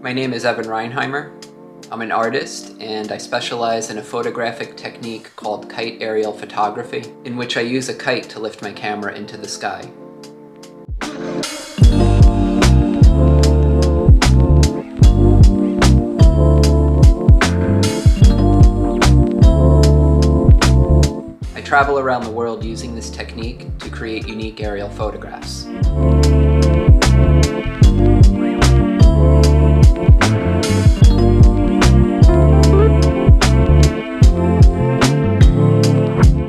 My name is Evan Reinheimer. I'm an artist and I specialize in a photographic technique called kite aerial photography, in which I use a kite to lift my camera into the sky. I travel around the world using this technique to create unique aerial photographs.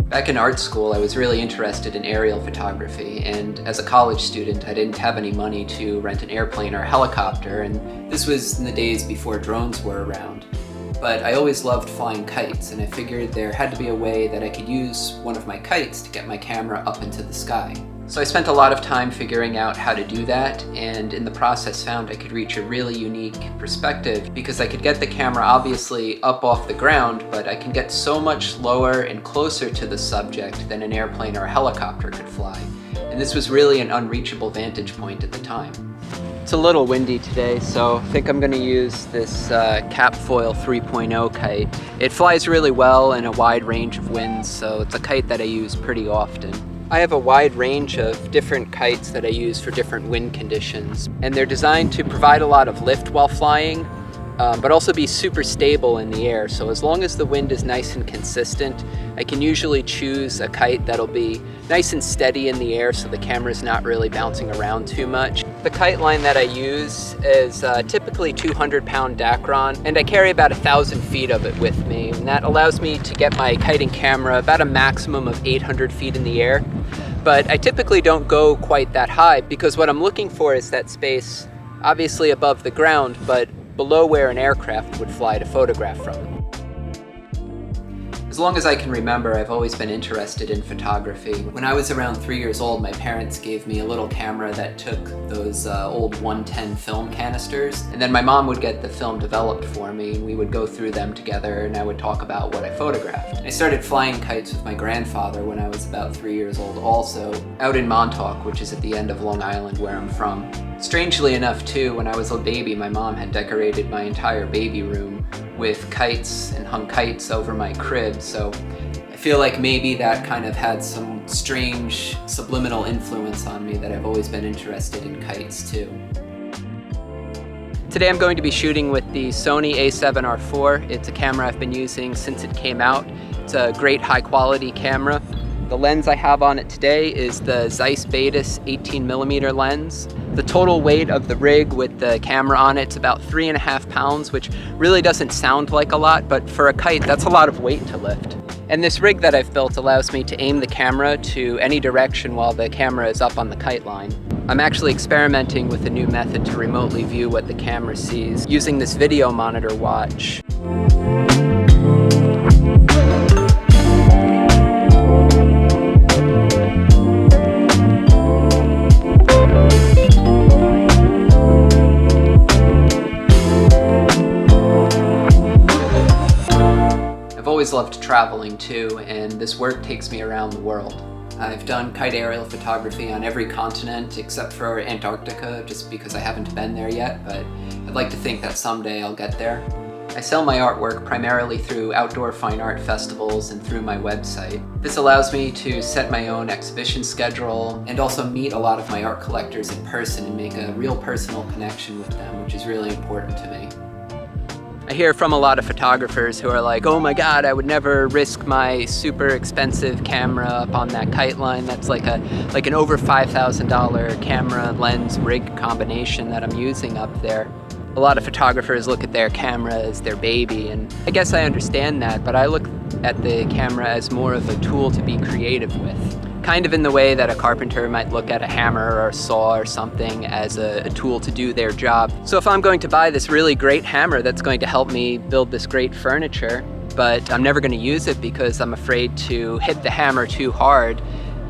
Back in art school, I was really interested in aerial photography, and as a college student, I didn't have any money to rent an airplane or a helicopter, and this was in the days before drones were around. But I always loved flying kites, and I figured there had to be a way that I could use one of my kites to get my camera up into the sky. So I spent a lot of time figuring out how to do that, and in the process found I could reach a really unique perspective because I could get the camera obviously up off the ground, but I can get so much lower and closer to the subject than an airplane or a helicopter could fly. And this was really an unreachable vantage point at the time. It's a little windy today, so I think I'm going to use this Capfoil 3.0 kite. It flies really well in a wide range of winds, so it's a kite that I use pretty often. I have a wide range of different kites that I use for different wind conditions, and they're designed to provide a lot of lift while flying, but also be super stable in the air. So as long as the wind is nice and consistent, I can usually choose a kite that'll be nice and steady in the air so the camera's not really bouncing around too much. The kite line that I use is typically 200-pound Dacron, and I carry about 1,000 feet of it with me, and that allows me to get my kiting camera about a maximum of 800 feet in the air. But I typically don't go quite that high because what I'm looking for is that space obviously above the ground, but below where an aircraft would fly to photograph from. As long as I can remember, I've always been interested in photography. When I was around 3 years old, my parents gave me a little camera that took those old 110 film canisters, and then my mom would get the film developed for me, and we would go through them together, and I would talk about what I photographed. I started flying kites with my grandfather when I was about 3 years old also, out in Montauk, which is at the end of Long Island where I'm from. Strangely enough too, when I was a baby, my mom had decorated my entire baby room with kites and hung kites over my crib, so I feel like maybe that kind of had some strange subliminal influence on me that I've always been interested in kites too. Today I'm going to be shooting with the Sony a7R IV. It's a camera I've been using since it came out. It's a great high quality camera. The lens I have on it today is the Zeiss Batis 18mm lens. The total weight of the rig with the camera on it's about 3.5 pounds, which really doesn't sound like a lot, but for a kite, that's a lot of weight to lift. And this rig that I've built allows me to aim the camera to any direction while the camera is up on the kite line. I'm actually experimenting with a new method to remotely view what the camera sees using this video monitor watch. I've always loved traveling too, and this work takes me around the world. I've done kite aerial photography on every continent except for Antarctica, just because I haven't been there yet, but I'd like to think that someday I'll get there. I sell my artwork primarily through outdoor fine art festivals and through my website. This allows me to set my own exhibition schedule and also meet a lot of my art collectors in person and make a real personal connection with them, which is really important to me. I hear from a lot of photographers who are like, oh my god, I would never risk my super expensive camera up on that kite line. That's like an over $5,000 camera lens rig combination that I'm using up there. A lot of photographers look at their camera as their baby, and I guess I understand that, but I look at the camera as more of a tool to be creative with. Kind of in the way that a carpenter might look at a hammer or a saw or something as a tool to do their job. So if I'm going to buy this really great hammer that's going to help me build this great furniture, but I'm never going to use it because I'm afraid to hit the hammer too hard,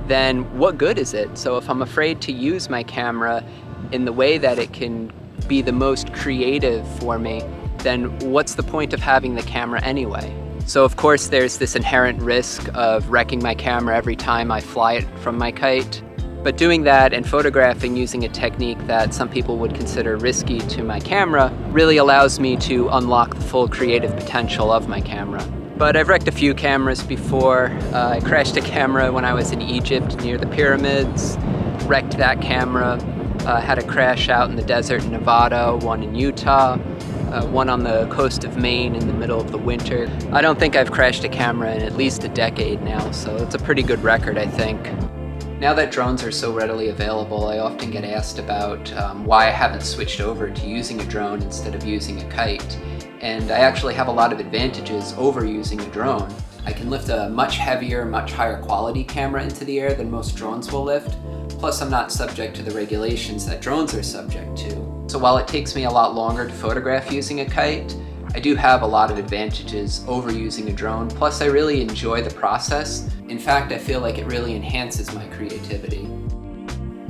then what good is it? So if I'm afraid to use my camera in the way that it can be the most creative for me, then what's the point of having the camera anyway? So of course there's this inherent risk of wrecking my camera every time I fly it from my kite. But doing that and photographing using a technique that some people would consider risky to my camera really allows me to unlock the full creative potential of my camera. But I've wrecked a few cameras before. I crashed a camera when I was in Egypt near the pyramids, wrecked that camera, had a crash out in the desert in Nevada, one in Utah, one on the coast of Maine in the middle of the winter. I don't think I've crashed a camera in at least a decade now, so it's a pretty good record, I think. Now that drones are so readily available, I often get asked about why I haven't switched over to using a drone instead of using a kite. And I actually have a lot of advantages over using a drone. I can lift a much heavier, much higher quality camera into the air than most drones will lift. Plus, I'm not subject to the regulations that drones are subject to. So while it takes me a lot longer to photograph using a kite, I do have a lot of advantages over using a drone. Plus, I really enjoy the process. In fact, I feel like it really enhances my creativity.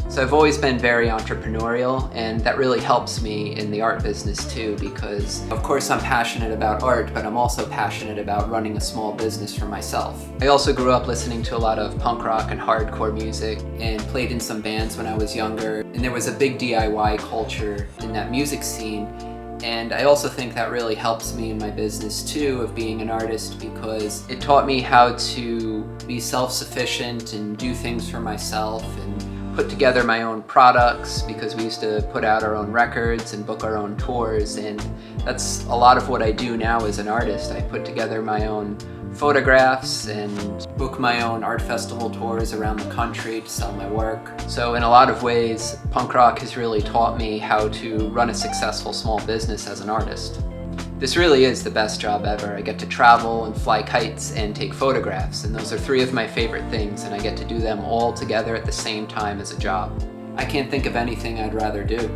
So I've always been very entrepreneurial, and that really helps me in the art business too, because of course I'm passionate about art, but I'm also passionate about running a small business for myself. I also grew up listening to a lot of punk rock and hardcore music and played in some bands when I was younger, and there was a big DIY culture in that music scene. And I also think that really helps me in my business too, of being an artist, because it taught me how to be self-sufficient and do things for myself and put together my own products, because we used to put out our own records and book our own tours, and that's a lot of what I do now as an artist. I put together my own photographs and book my own art festival tours around the country to sell my work. So in a lot of ways, punk rock has really taught me how to run a successful small business as an artist. This really is the best job ever. I get to travel and fly kites and take photographs, and those are three of my favorite things, and I get to do them all together at the same time as a job. I can't think of anything I'd rather do.